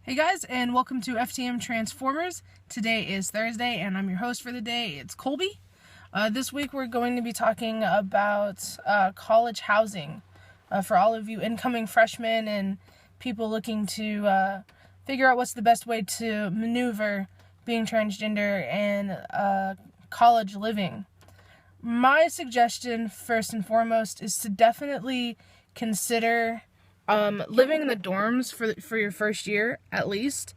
Hey guys, and welcome to FtM Transformers. Today is Thursday, and I'm your host for the day. It's Colby. This week we're going to be talking about college housing for all of you incoming freshmen and people looking to figure out what's the best way to maneuver being transgender and college living. My suggestion, first and foremost, is to definitely consider living in the dorms for your first year, at least.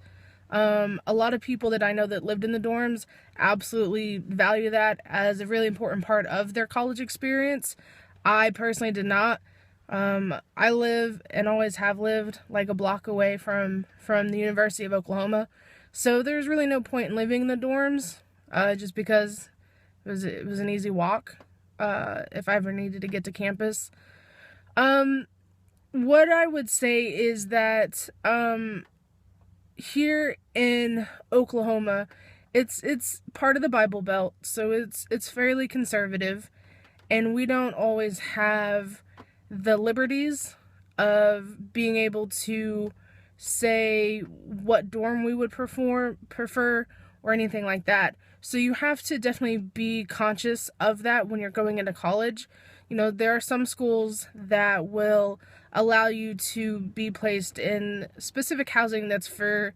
A lot of people that I know that lived in the dorms absolutely value that as a really important part of their college experience. I personally did not. I live and always have lived like a block away from the University of Oklahoma, so there's really no point in living in the dorms, just because it was an easy walk if I ever needed to get to campus. What I would say is that here in Oklahoma, it's part of the Bible Belt, so it's fairly conservative, and we don't always have the liberties of being able to say what dorm we would prefer or anything like that. So you have to definitely be conscious of that when you're going into college. You know, there are some schools that will allow you to be placed in specific housing that's for,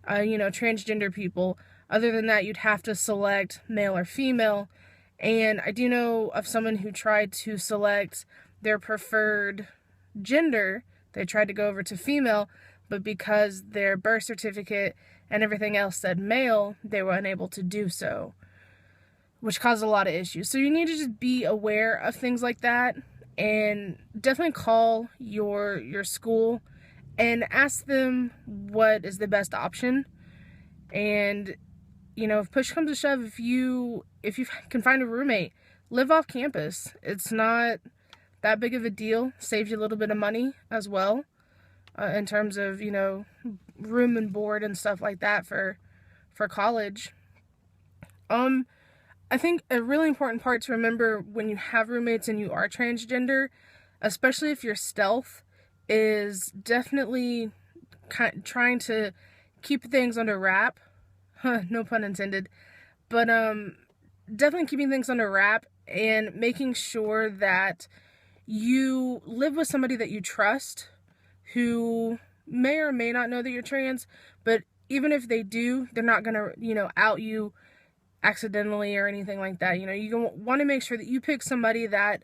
transgender people. Other than that, you'd have to select male or female. And I do know of someone who tried to select their preferred gender. They tried to go over to female, but because their birth certificate and everything else said male, they were unable to do so, which caused a lot of issues. So you need to just be aware of things like that, and definitely call your school and ask them what is the best option. And if push comes to shove, if you can find a roommate, live off campus. It's not that big of a deal. Saves you a little bit of money as well, in terms of room and board and stuff like that for college. I think a really important part to remember when you have roommates and you are transgender, especially if you're stealth, is definitely trying to keep things under wrap. No pun intended. But definitely keeping things under wrap and making sure that you live with somebody that you trust, who may or may not know that you're trans, but even if they do, they're not gonna, out you accidentally or anything like that. You want to make sure that you pick somebody that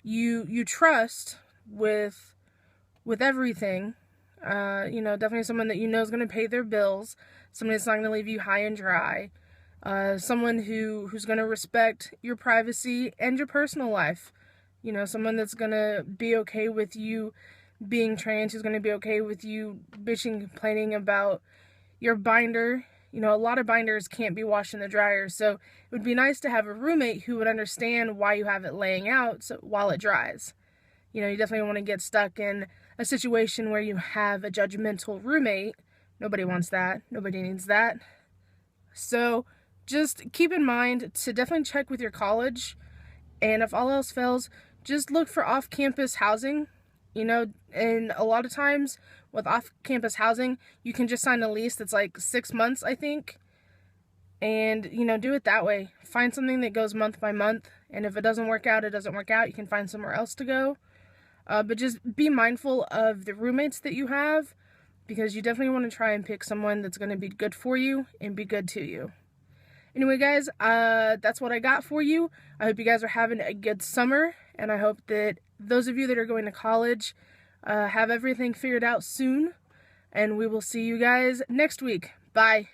you trust with everything. Definitely someone that is going to pay their bills, somebody that's not going to leave you high and dry, someone who's going to respect your privacy and your personal life. Someone that's going to be okay with you being trans, who's going to be okay with you bitching, complaining about your binder. A lot of binders can't be washed in the dryer, so it would be nice to have a roommate who would understand why you have it laying out while it dries. You definitely want to get stuck in a situation where you have a judgmental roommate. Nobody wants that. Nobody needs that. So just keep in mind to definitely check with your college, and if all else fails, just look for off-campus housing. And a lot of times with off-campus housing, you can just sign a lease that's like 6 months, I think. And, do it that way. Find something that goes month by month. And if it doesn't work out, it doesn't work out. You can find somewhere else to go. But just be mindful of the roommates that you have, because you definitely want to try and pick someone that's going to be good for you and be good to you. Anyway, guys, that's what I got for you. I hope you guys are having a good summer, and I hope that those of you that are going to college have everything figured out soon, and we will see you guys next week. Bye.